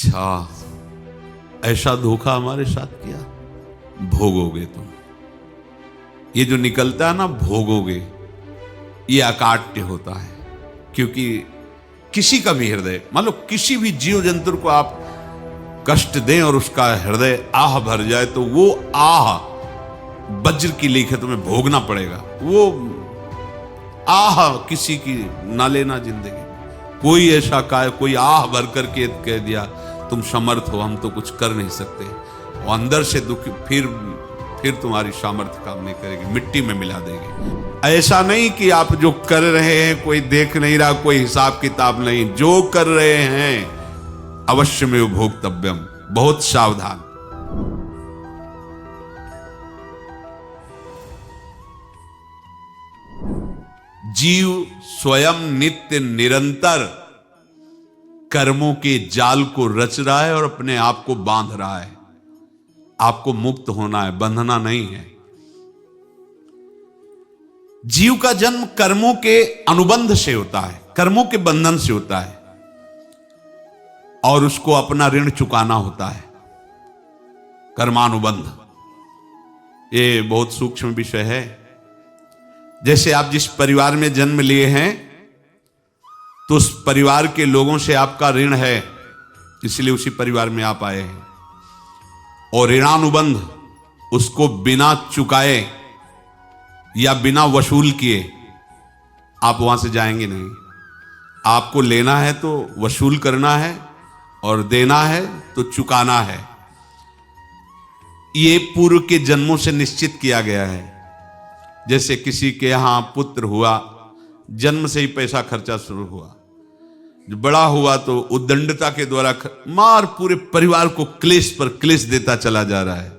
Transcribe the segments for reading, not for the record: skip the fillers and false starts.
अच्छा, ऐसा धोखा हमारे साथ किया, भोगोगे तुम। ये जो निकलता है ना भोगोगे, ये अकाट्य होता है। क्योंकि किसी का भी हृदय, मान लो किसी भी जीव जंतु को आप कष्ट दें और उसका हृदय आह भर जाए, तो वो आह वज्र की लीक है, तुम्हें भोगना पड़ेगा। वो आह किसी की ना लेना जिंदगी। कोई ऐसा कोई आह भर करके कह दिया तुम समर्थ हो, हम तो कुछ कर नहीं सकते, और अंदर से दुख, फिर तुम्हारी सामर्थ्य काम नहीं करेगी, मिट्टी में मिला देगी। ऐसा नहीं कि आप जो कर रहे हैं कोई देख नहीं रहा, कोई हिसाब किताब नहीं, जो कर रहे हैं अवश्य में भोक्तव्यम, बहुत सावधान। जीव स्वयं नित्य निरंतर कर्मों के जाल को रच रहा है और अपने आप को बांध रहा है। आपको मुक्त होना है, बंधना नहीं है। जीव का जन्म कर्मों के अनुबंध से होता है, कर्मों के बंधन से होता है, और उसको अपना ऋण चुकाना होता है। कर्मानुबंध ये बहुत सूक्ष्म विषय है। जैसे आप जिस परिवार में जन्म लिए हैं, तो उस परिवार के लोगों से आपका ऋण है, इसलिए उसी परिवार में आप आए हैं। और ऋणानुबंध, उसको बिना चुकाए या बिना वसूल किए आप वहां से जाएंगे नहीं। आपको लेना है तो वसूल करना है, और देना है तो चुकाना है। ये पूर्व के जन्मों से निश्चित किया गया है। जैसे किसी के यहां पुत्र हुआ, जन्म से ही पैसा खर्चा शुरू हुआ, बड़ा हुआ तो उद्दंडता के द्वारा मार पूरे परिवार को क्लेश पर क्लेश देता चला जा रहा है।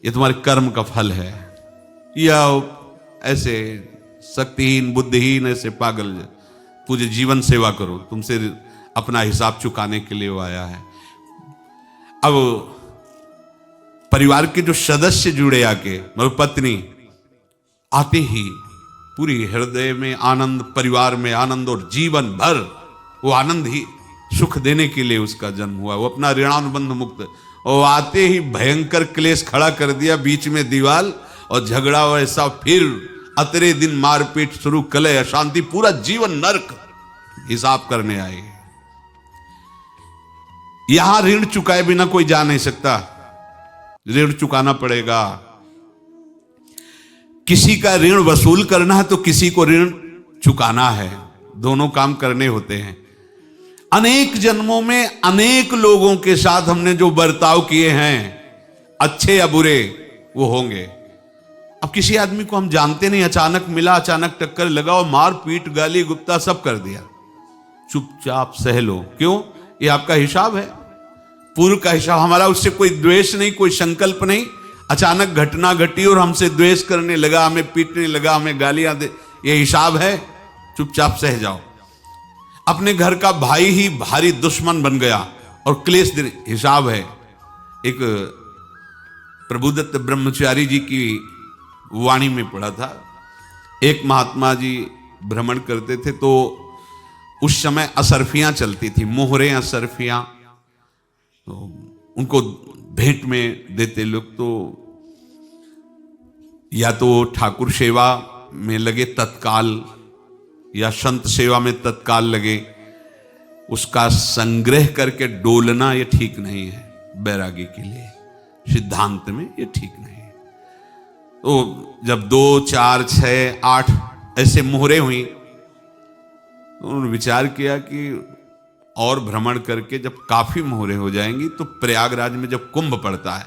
ये तुम्हारे कर्म का फल है। या ऐसे शक्तिहीन बुद्धिहीन ऐसे पागल पूरे जीवन सेवा करो, तुमसे अपना हिसाब चुकाने के लिए वो आया है। अब परिवार के जो सदस्य जुड़े आके, मतलब पत्नी आते ही पूरी हृदय में आनंद, परिवार में आनंद, और जीवन भर वो आनंद ही सुख देने के लिए उसका जन्म हुआ। वो अपना ऋणानुबंध मुक्त, और आते ही भयंकर क्लेश खड़ा कर दिया, बीच में दीवार और झगड़ा वैसा, फिर अतरे दिन मारपीट शुरू, कलह अशांति, पूरा जीवन नरक हिसाब करने आए। यहां ऋण चुकाए बिना कोई जा नहीं सकता, ऋण चुकाना पड़ेगा। किसी का ऋण वसूल करना है तो किसी को ऋण चुकाना है, दोनों काम करने होते हैं। अनेक जन्मों में अनेक लोगों के साथ हमने जो बर्ताव किए हैं, अच्छे या बुरे, वो होंगे। अब किसी आदमी को हम जानते नहीं, अचानक मिला, अचानक टक्कर लगा और मार पीट गाली गुप्ता सब कर दिया, चुपचाप सह लो। क्यों? ये आपका हिसाब है, पूर्व का हिसाब। हमारा उससे कोई द्वेष नहीं, कोई संकल्प नहीं। अचानक घटना घटी और हमसे द्वेष करने लगा, हमें पीटने लगा, हमें गालियां दे, ये हिसाब है, चुपचाप सह जाओ। अपने घर का भाई ही भारी दुश्मन बन गया और क्लेश दे, हिसाब है। एक प्रभुदत्त ब्रह्मचारी जी की वाणी में पढ़ा था, एक महात्मा जी भ्रमण करते थे, तो उस समय असरफियां चलती थी, मोहरे असरफियां, तो उनको भेंट में देते लोग। तो या तो ठाकुर सेवा में लगे तत्काल, या संत सेवा में तत्काल लगे, उसका संग्रह करके डोलना ये ठीक नहीं है। बैरागी के लिए सिद्धांत में ये ठीक नहीं है। तो जब 2, 4, 6, 8 ऐसे मोहरे हुई, तो उन्होंने विचार किया कि और भ्रमण करके जब काफी मोहरे हो जाएंगी तो प्रयागराज में जब कुंभ पड़ता है,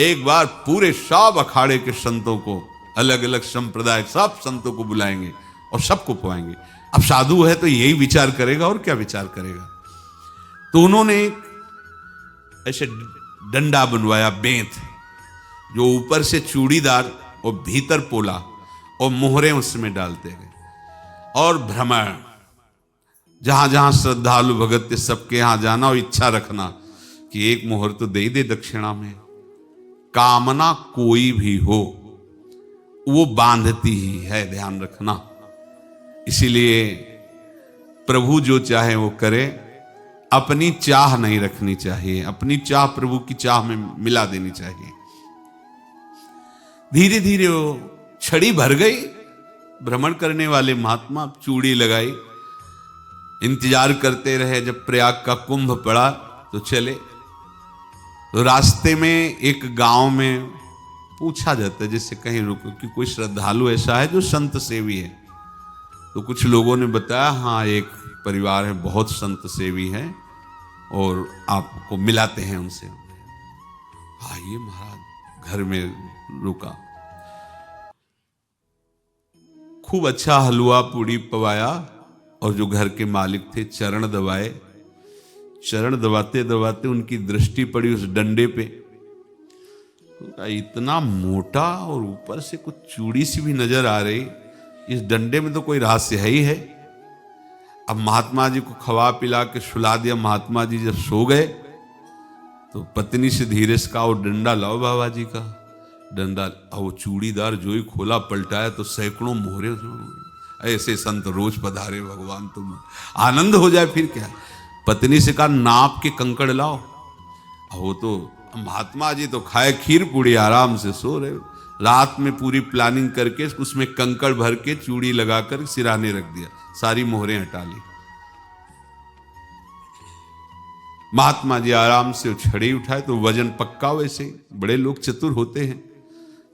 एक बार पूरे सब अखाड़े के संतों को, अलग अलग संप्रदाय सब संतों को बुलाएंगे और सबको पुआएंगे। अब साधु है तो यही विचार करेगा, और क्या विचार करेगा। तो उन्होंने ऐसे डंडा बनवाया, बेंत, जो ऊपर से चूड़ीदार और भीतर पोला, और मोहरे उसमें डालते गए, और भ्रमण, जहां जहां श्रद्धालु भगत थे सबके यहां जाना, और इच्छा रखना कि एक मोहर तो दे ही दे दक्षिणा में। कामना कोई भी हो वो बांधती ही है, ध्यान रखना। इसीलिए प्रभु जो चाहे वो करे, अपनी चाह नहीं रखनी चाहिए, अपनी चाह प्रभु की चाह में मिला देनी चाहिए। धीरे धीरे वो छड़ी भर गई। भ्रमण करने वाले महात्मा चूड़ी लगाई, इंतजार करते रहे। जब प्रयाग का कुंभ पड़ा तो चले। तो रास्ते में एक गांव में पूछा जाता है, जैसे कहीं रुको कि कोई श्रद्धालु ऐसा है जो संत सेवी है। तो कुछ लोगों ने बताया, हाँ एक परिवार है बहुत संत सेवी है और आपको मिलाते हैं उनसे। आइए महाराज, घर में रुका। खूब अच्छा हलवा पूड़ी पवाया और जो घर के मालिक थे चरण दबाए। चरण दबाते दबाते उनकी दृष्टि पड़ी उस डंडे पे। इतना मोटा और ऊपर से कुछ चूड़ी सी भी नजर आ रही, इस डंडे में तो कोई रहस्य है ही है। अब महात्मा जी को खवा पिला के सुला दिया। महात्मा जी जब सो गए तो पत्नी से धीरे से कहा, वो डंडा लाओ बाबा जी का। डंडा, वो चूड़ीदार जो ही खोला पलटाया तो सैकड़ों मोहरे। ऐसे संत रोज पधारे भगवान, तुम आनंद हो जाए फिर क्या। पत्नी से कहा, नाप के कंकड़ लाओ। वो तो महात्मा जी तो खाए खीर पूड़ी, आराम से सो रहे। रात में पूरी प्लानिंग करके उसमें कंकड़ भर के चूड़ी लगाकर सिराने रख दिया, सारी मोहरें हटा ली। महात्मा जी आराम से छड़ी उठाए तो वजन पक्का। वैसे बड़े लोग चतुर होते हैं,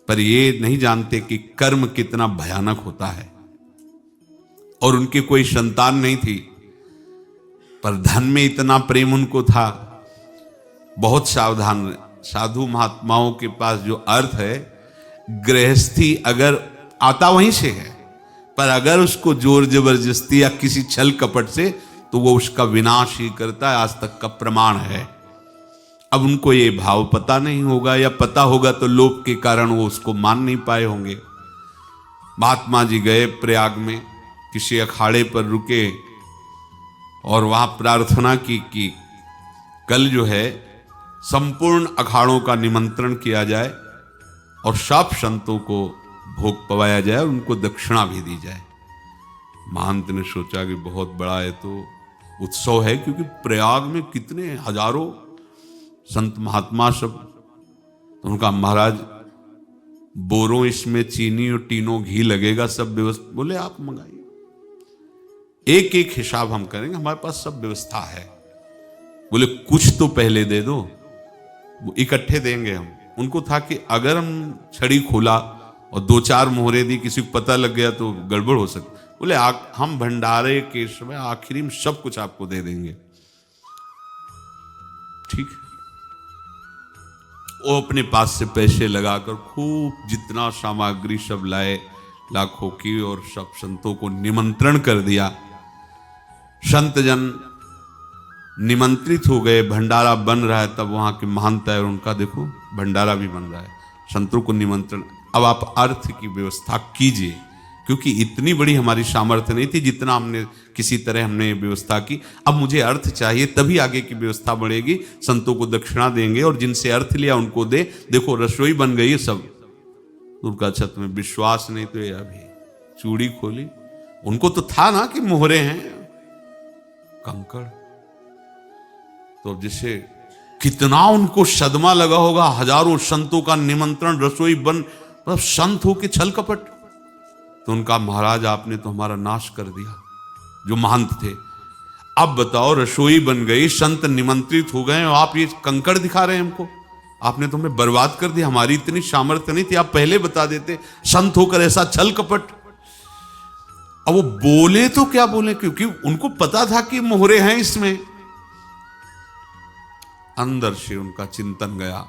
पर ये नहीं जानते कि कर्म कितना भयानक होता है। और उनकी कोई संतान नहीं थी, पर धन में इतना प्रेम उनको था। बहुत सावधान। साधु महात्माओं के पास जो अर्थ है, गृहस्थी अगर आता वहीं से है, पर अगर उसको जोर जबरदस्ती या किसी छल कपट से, तो वो उसका विनाश ही करता है। आज तक का प्रमाण है। अब उनको ये भाव पता नहीं होगा, या पता होगा तो लोभ के कारण वो उसको मान नहीं पाए होंगे। महात्मा जी गए प्रयाग में, किसी अखाड़े पर रुके और वहां प्रार्थना की कि कल जो है संपूर्ण अखाड़ों का निमंत्रण किया जाए और सब संतों को भोग पवाया जाए और उनको दक्षिणा भी दी जाए। महंत ने सोचा कि बहुत बड़ा है तो उत्सव है, क्योंकि प्रयाग में कितने हजारों संत महात्मा सब। तो उनका, महाराज बोरों इसमें चीनी और टीनों घी लगेगा, सब व्यवस्था। बोले आप मंगाइए, एक एक हिसाब हम करेंगे, हमारे पास सब व्यवस्था है। बोले कुछ तो पहले दे दो, इकट्ठे देंगे हम। उनको था कि अगर हम छड़ी खोला और दो चार मोहरे दी, किसी को पता लग गया तो गड़बड़ हो सकती। बोले हम भंडारे के समय आखिरी में सब कुछ आपको दे देंगे। ठीक है। वो अपने पास से पैसे लगाकर खूब जितना सामग्री सब लाए, लाखों की, और सब संतों को निमंत्रण कर दिया। संत जन निमंत्रित हो गए। भंडारा बन रहा है, तब वहां के महंत है और उनका देखो भंडारा भी बन रहा है, संतों को निमंत्रण। अब आप अर्थ की व्यवस्था कीजिए, क्योंकि इतनी बड़ी हमारी सामर्थ्य नहीं थी जितना हमने किसी तरह हमने व्यवस्था की। अब मुझे अर्थ चाहिए, तभी आगे की व्यवस्था बढ़ेगी। संतों को दक्षिणा देंगे और जिनसे अर्थ लिया उनको दे। देखो रसोई बन गई है सब। दुर्गा छत में विश्वास नहीं तो ये अभी चूड़ी खोली। उनको तो था ना कि मोहरे हैं, कंकड़। तो जैसे कितना उनको सदमा लगा होगा। हजारों संतों का निमंत्रण, रसोई बन, मतलब संत हो के छल कपट। तो उनका, महाराज आपने तो हमारा नाश कर दिया, जो महंत थे। अब बताओ, रसोई बन गई, संत निमंत्रित हो गए और आप ये कंकड़ दिखा रहे हैं हमको। आपने तो हमें बर्बाद कर दिया। हमारी इतनी सामर्थ्य नहीं थी, आप पहले बता देते। संत होकर ऐसा छल कपट। अब वो बोले तो क्या बोले, क्योंकि उनको पता था कि मोहरे हैं इसमें। अंदर से उनका चिंतन गया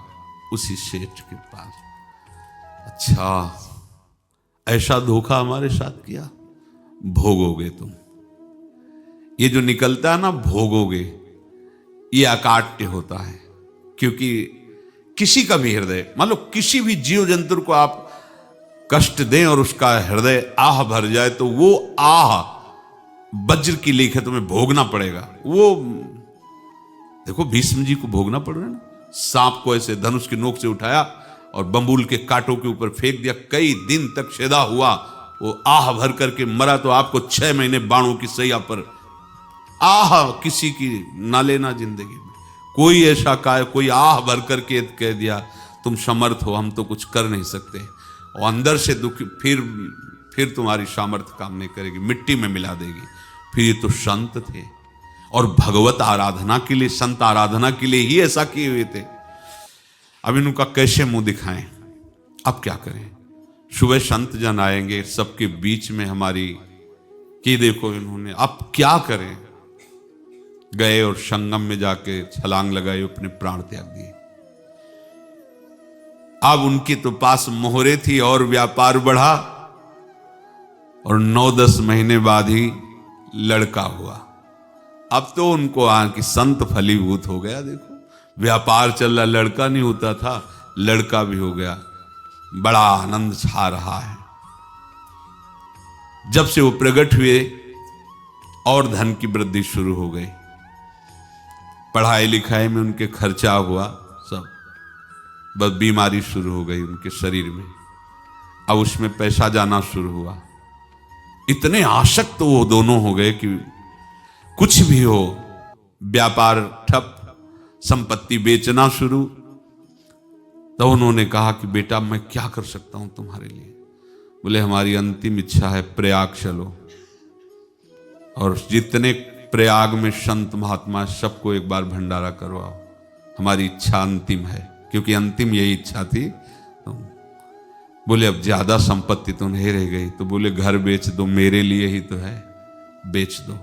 उसी सेठ के पास, अच्छा ऐसा धोखा हमारे साथ किया, भोगोगे तुम। ये जो निकलता है ना, भोगोगे, ये अकाट्य होता है। क्योंकि किसी का भी हृदय, मान लो किसी भी जीव जंतु को आप कष्ट दें और उसका हृदय आह भर जाए, तो वो आह वज्र की लेख है, तुम्हें भोगना पड़ेगा। वो देखो भीष्म जी को भोगना पड़ रहा है ना। सांप को ऐसे धनुष की नोक से उठाया और बंबूल के कांटों के ऊपर फेंक दिया, कई दिन तक छेदा हुआ, वो आह भर करके मरा। तो आपको 6 महीने बाणों की सैया पर आह किसी की ना लेना जिंदगी में। कोई ऐसा कोई आह भर करके कह दिया तुम समर्थ हो, हम तो कुछ कर नहीं सकते, और अंदर से दुखी, फिर तुम्हारी सामर्थ्य काम नहीं करेगी, मिट्टी में मिला देगी। फिर ये तो संत थे और भगवत आराधना के लिए, संत आराधना के लिए ही ऐसा किए हुए थे। अब इनका कैसे मुंह दिखाएं, अब क्या करें। सुबह संत जन आएंगे, सबके बीच में हमारी कि देखो इन्होंने, अब क्या करें। गए और संगम में जाके छलांग लगाई, अपने प्राण त्याग दिए। अब उनके तो पास मोहरे थी और व्यापार बढ़ा, और 9-10 महीने बाद ही लड़का हुआ। अब तो उनको कि संत फलीभूत हो गया। देखो व्यापार चल रहा, लड़का नहीं होता था, लड़का भी हो गया, बड़ा आनंद छा रहा है। जब से वो प्रकट हुए और धन की वृद्धि शुरू हो गई, पढ़ाई लिखाई में उनके खर्चा हुआ सब, बस बीमारी शुरू हो गई उनके शरीर में। अब उसमें पैसा जाना शुरू हुआ। इतने आसक्त तो वो दोनों हो गए कि कुछ भी हो, व्यापार ठप, संपत्ति बेचना शुरू। तो उन्होंने कहा कि बेटा मैं क्या कर सकता हूं तुम्हारे लिए। बोले हमारी अंतिम इच्छा है प्रयाग चलो, और जितने प्रयाग में संत महात्मा सबको एक बार भंडारा करवाओ, हमारी इच्छा अंतिम है, क्योंकि अंतिम यही इच्छा थी। तो बोले अब ज्यादा संपत्ति तो नहीं रह गई, तो बोले घर बेच दो, मेरे लिए ही तो है, बेच दो।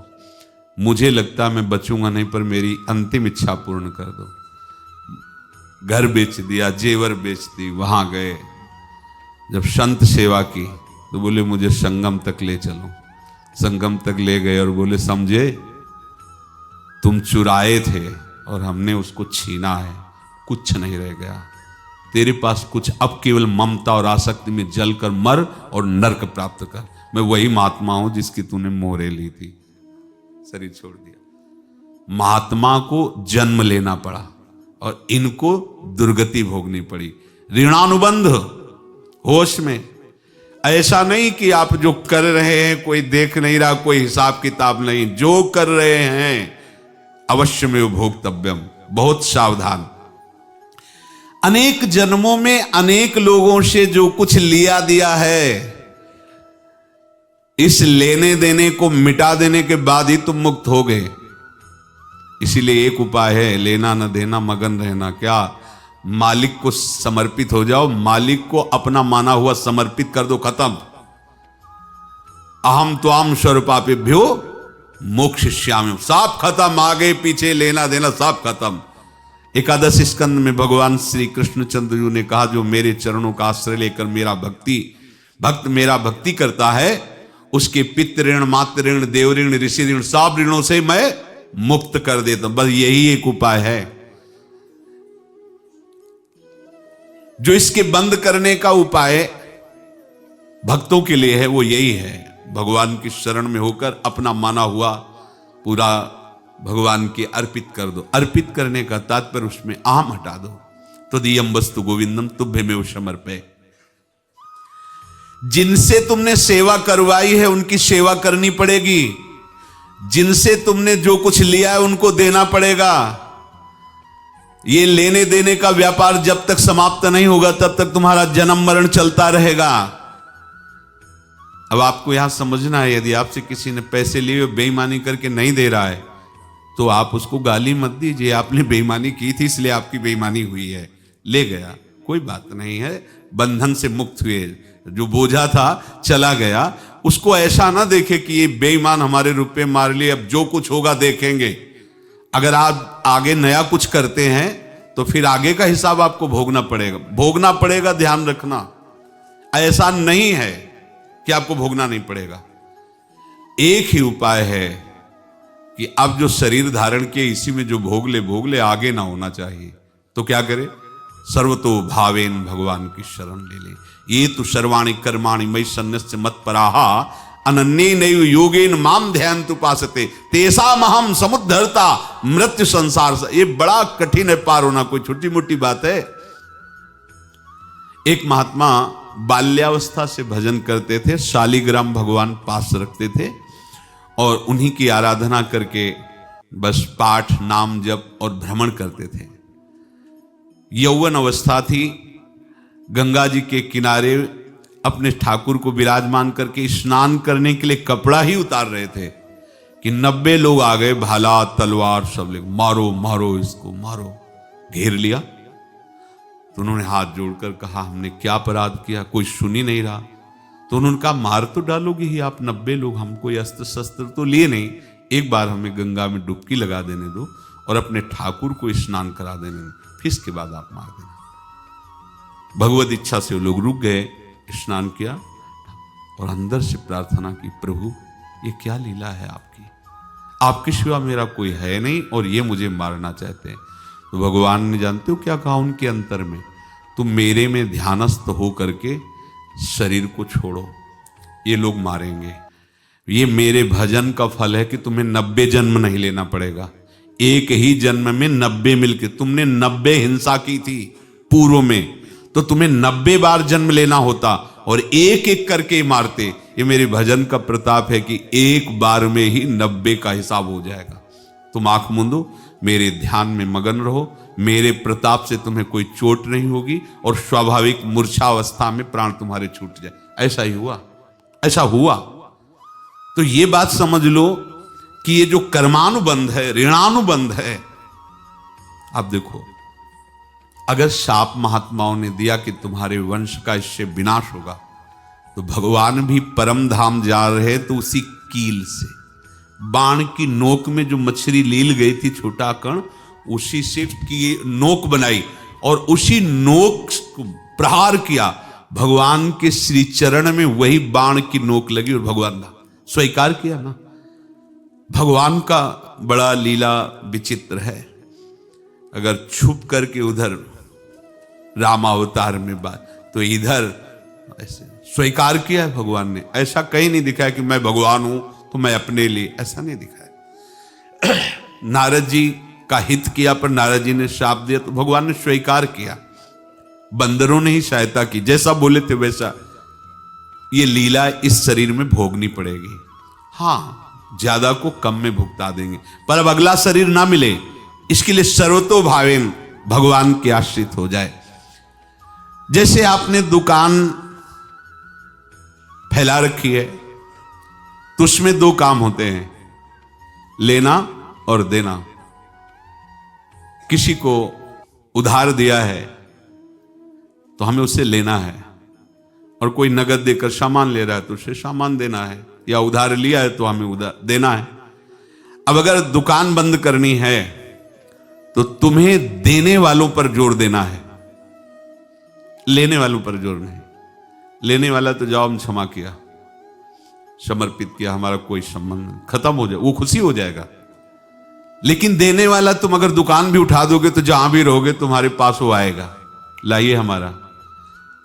मुझे लगता मैं बचूंगा नहीं, पर मेरी अंतिम इच्छा पूर्ण कर दो। घर बेच दिया, जेवर बेच दी। वहां गए, जब संत सेवा की तो बोले मुझे संगम तक ले चलो। संगम तक ले गए और बोले समझे तुम चुराए थे और हमने उसको छीना है, कुछ नहीं रह गया तेरे पास कुछ, अब केवल ममता और आसक्ति में जलकर मर और नरक प्राप्त कर। मैं वही महात्मा हूं जिसकी तूने मोहरे ली थी, शरीर छोड़ दिया। महात्मा को जन्म लेना पड़ा और इनको दुर्गति भोगनी पड़ी। ऋणानुबंध, होश में। ऐसा नहीं कि आप जो कर रहे हैं कोई देख नहीं रहा, कोई हिसाब किताब नहीं, जो कर रहे हैं अवश्य में भोक्तव्यम, बहुत सावधान। अनेक जन्मों में अनेक लोगों से जो कुछ लिया दिया है, इस लेने देने को मिटा देने के बाद ही तुम मुक्त हो गए। इसीलिए एक उपाय है, लेना न देना मगन रहना। क्या? मालिक को समर्पित हो जाओ, मालिक को अपना माना हुआ समर्पित कर दो, खत्म। अहम त्वाम स्वरूपापेभ्यो मोक्षयिष्यामि, सब खत्म। आगे पीछे लेना देना सब खत्म। एकादश स्कंद में भगवान श्री कृष्णचंद्र जी ने कहा जो मेरे चरणों का आश्रय लेकर भक्त मेरा भक्ति करता है, उसके पितृ ऋण, मातृ ऋण, देव ऋण, ऋषि ऋण, सब ऋणों से मैं मुक्त कर देता हूं। बस यही एक उपाय है जो इसके बंद करने का उपाय भक्तों के लिए है, वो यही है, भगवान की शरण में होकर अपना माना हुआ पूरा भगवान के अर्पित कर दो। अर्पित करने का तात्पर्य उसमें अहम हटा दो। तो दियम वस्तु गोविंदम तुभ्यमेव समर्पये। जिनसे तुमने सेवा करवाई है उनकी सेवा करनी पड़ेगी, जिनसे तुमने जो कुछ लिया है उनको देना पड़ेगा। ये लेने देने का व्यापार जब तक समाप्त नहीं होगा तब तक तुम्हारा जन्म मरण चलता रहेगा। अब आपको यहां समझना है, यदि आपसे किसी ने पैसे लिए बेईमानी करके नहीं दे रहा है तो आप उसको गाली मत दीजिए, आपने बेईमानी की थी इसलिए आपकी बेईमानी हुई है, ले गया, कोई बात नहीं है, बंधन से मुक्त हुए, जो बोझा था चला गया। उसको ऐसा ना देखे कि ये बेईमान हमारे रुपए मार लिए, अब जो कुछ होगा देखेंगे। अगर आप आगे नया कुछ करते हैं तो फिर आगे का हिसाब आपको भोगना पड़ेगा, ध्यान रखना। ऐसा नहीं है कि आपको भोगना नहीं पड़ेगा। एक ही उपाय है कि अब जो शरीर धारण किए इसी में जो भोग ले, आगे ना होना चाहिए। तो क्या करे? सर्वतो भावेन भगवान की शरण ले ले। ये तो सर्वाणि कर्माणि मयि सन्न्यस्य मत्पराहा अनन्येनैव योगेन माम ध्यायन्तु उपासते तेषामहं समुद्धर्ता मृत्यु संसार से। ये बड़ा कठिन है पार होना, कोई छोटी मोटी बात है। एक महात्मा बाल्यावस्था से भजन करते थे, शालिग्राम भगवान पास रखते थे। और उन्हीं की आराधना करके बस पाठ नाम जप और भ्रमण करते थे। यौवन अवस्था थी, गंगा जी के किनारे अपने ठाकुर को विराजमान करके स्नान करने के लिए कपड़ा ही उतार रहे थे कि 90 लोग आ गए, भाला तलवार सब ले, मारो मारो इसको मारो, घेर लिया। तो उन्होंने हाथ जोड़कर कहा हमने क्या अपराध किया, कोई सुन ही नहीं रहा। तो उन्होंने कहा मार तो डालोगे ही आप 90 लोग, हम कोई अस्त्र शस्त्र तो लिए नहीं, एक बार हमें गंगा में डुबकी लगा देने दो और अपने ठाकुर को स्नान करा देने दो, फिर इसके बाद आप मार देना। भगवत इच्छा से वो लोग रुक गए, स्नान किया और अंदर से प्रार्थना की, प्रभु ये क्या लीला है आपकी, आपके सिवा मेरा कोई है नहीं और ये मुझे मारना चाहते हैं। तो भगवान ने जानते हो क्या कहा उनके अंतर में, तुम मेरे में ध्यानस्थ हो करके शरीर को छोड़ो, ये लोग मारेंगे, ये मेरे भजन का फल है कि तुम्हें 90 जन्म नहीं लेना पड़ेगा, एक ही जन्म में 90 मिलके, तुमने 90 हिंसा की थी पूर्व में, तो तुम्हें 90 बार जन्म लेना होता और एक एक करके मारते। ये मेरे भजन का प्रताप है कि एक बार में ही 90 का हिसाब हो जाएगा। तुम आंख मूंदो, मेरे ध्यान में मगन रहो, मेरे प्रताप से तुम्हें कोई चोट नहीं होगी और स्वाभाविक मूर्छावस्था में प्राण तुम्हारे छूट जाए। ऐसा ही हुआ, ऐसा हुआ। तो ये बात समझ लो कि ये जो कर्मानुबंध है, ऋणानुबंध है। अब देखो, अगर शाप महात्माओं ने दिया कि तुम्हारे वंश का इससे विनाश होगा, तो भगवान भी परम धाम जा रहे तो उसी कील से, बाण की नोक में जो मछली लील गई थी छोटा कण, उसी से की नोक बनाई और उसी नोक को प्रहार किया, भगवान के श्री चरण में वही बाण की नोक लगी और भगवान ने स्वीकार किया ना। भगवान का बड़ा लीला विचित्र है। अगर छुप करके उधर रामावतार में बात, तो इधर ऐसे स्वीकार किया है भगवान ने। ऐसा कहीं नहीं दिखाया कि मैं भगवान हूं तो मैं अपने लिए, ऐसा नहीं दिखाया। नारद जी का हित किया पर नारद जी ने शाप दिया तो भगवान ने स्वीकार किया। बंदरों ने ही सहायता की, जैसा बोले थे वैसा। ये लीला इस शरीर में भोगनी पड़ेगी। हाँ, ज्यादा को कम में भुगता देंगे, पर अब अगला शरीर ना मिले इसके लिए सर्वतो भावेन भगवान के आश्रित हो जाए। जैसे आपने दुकान फैला रखी है तो उसमें दो काम होते हैं, लेना और देना। किसी को उधार दिया है तो हमें उसे लेना है, और कोई नगद देकर सामान ले रहा है तो उसे सामान देना है, या उधार लिया है तो हमें उधार देना है। अब अगर दुकान बंद करनी है तो तुम्हें देने वालों पर जोर देना है, लेने वालों पर जोर नहीं। लेने वाला तो जाओ हम क्षमा किया, समर्पित किया, हमारा कोई संबंध नहीं, खत्म हो जाए, वो खुशी हो जाएगा। लेकिन देने वाला, तुम अगर दुकान भी उठा दोगे तो जहां भी रहोगे तुम्हारे पास वो आएगा, लाइए हमारा।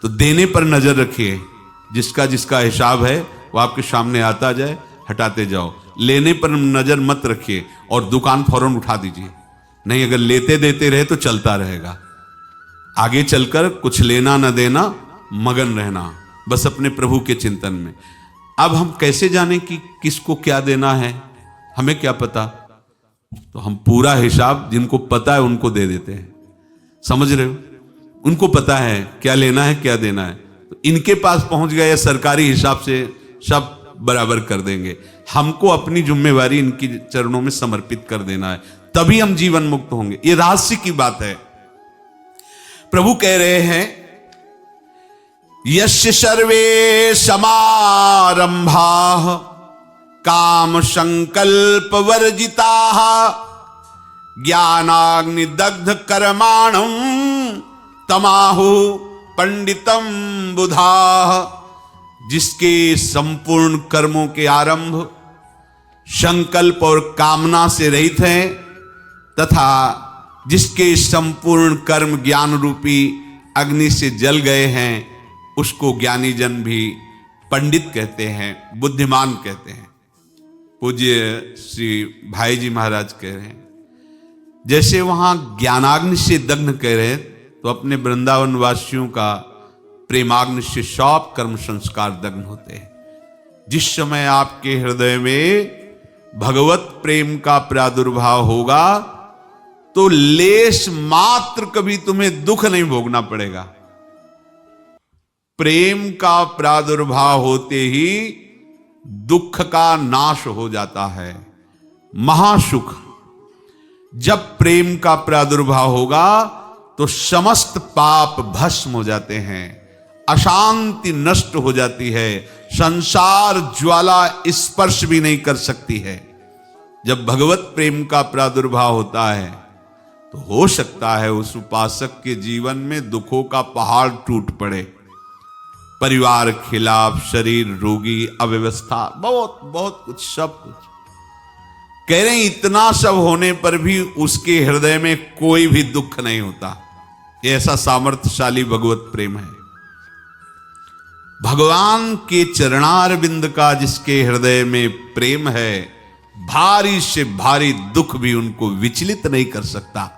तो देने पर नजर रखिए, जिसका जिसका हिसाब है वो आपके सामने आता जाए, हटाते जाओ। लेने पर नजर मत रखिए और दुकान फौरन उठा दीजिए, नहीं अगर लेते देते रहे तो चलता रहेगा। आगे चलकर कुछ लेना न देना, मगन रहना बस अपने प्रभु के चिंतन में। अब हम कैसे जाने कि किसको क्या देना है, हमें क्या पता? तो हम पूरा हिसाब जिनको पता है उनको दे देते हैं, समझ रहे हो? उनको पता है क्या लेना है क्या देना है, तो इनके पास पहुंच गए, सरकारी हिसाब से सब बराबर कर देंगे। हमको अपनी जिम्मेवारी इनकी चरणों में समर्पित कर देना है, तभी हम जीवन मुक्त होंगे। ये रहस्य की बात है। प्रभु कह रहे हैं, यस्य सर्वे समारंभाः काम संकल्प वर्जिताः ज्ञानाग्नि दग्ध कर्माणं तमाहु पंडितम बुधाः। जिसके संपूर्ण कर्मों के आरंभ संकल्प और कामना से रहित हैं, तथा जिसके संपूर्ण कर्म ज्ञान रूपी अग्नि से जल गए हैं, उसको ज्ञानी जन भी पंडित कहते हैं, बुद्धिमान कहते हैं। पूज्य श्री भाई जी महाराज कह रहे हैं, जैसे वहां ज्ञानाग्नि से दग्ध कह रहे हैं, तो अपने वृंदावन वासियों का प्रेमाग्नि से सब कर्म संस्कार दग्ध होते हैं। जिस समय आपके हृदय में भगवत प्रेम का प्रादुर्भाव होगा तो लेश मात्र कभी तुम्हें दुख नहीं भोगना पड़ेगा। प्रेम का प्रादुर्भाव होते ही दुख का नाश हो जाता है, महासुख। जब प्रेम का प्रादुर्भाव होगा तो समस्त पाप भस्म हो जाते हैं, अशांति नष्ट हो जाती है, संसार ज्वाला स्पर्श भी नहीं कर सकती है। जब भगवत प्रेम का प्रादुर्भाव होता है तो हो सकता है उस उपासक के जीवन में दुखों का पहाड़ टूट पड़े, परिवार खिलाफ, शरीर रोगी, अव्यवस्था, बहुत बहुत कुछ, सब कुछ। कह रहे हैं इतना सब होने पर भी उसके हृदय में कोई भी दुख नहीं होता। ऐसा सामर्थ्यशाली भगवत प्रेम है। भगवान के चरणारविंद का जिसके हृदय में प्रेम है, भारी से भारी दुख भी उनको विचलित नहीं कर सकता।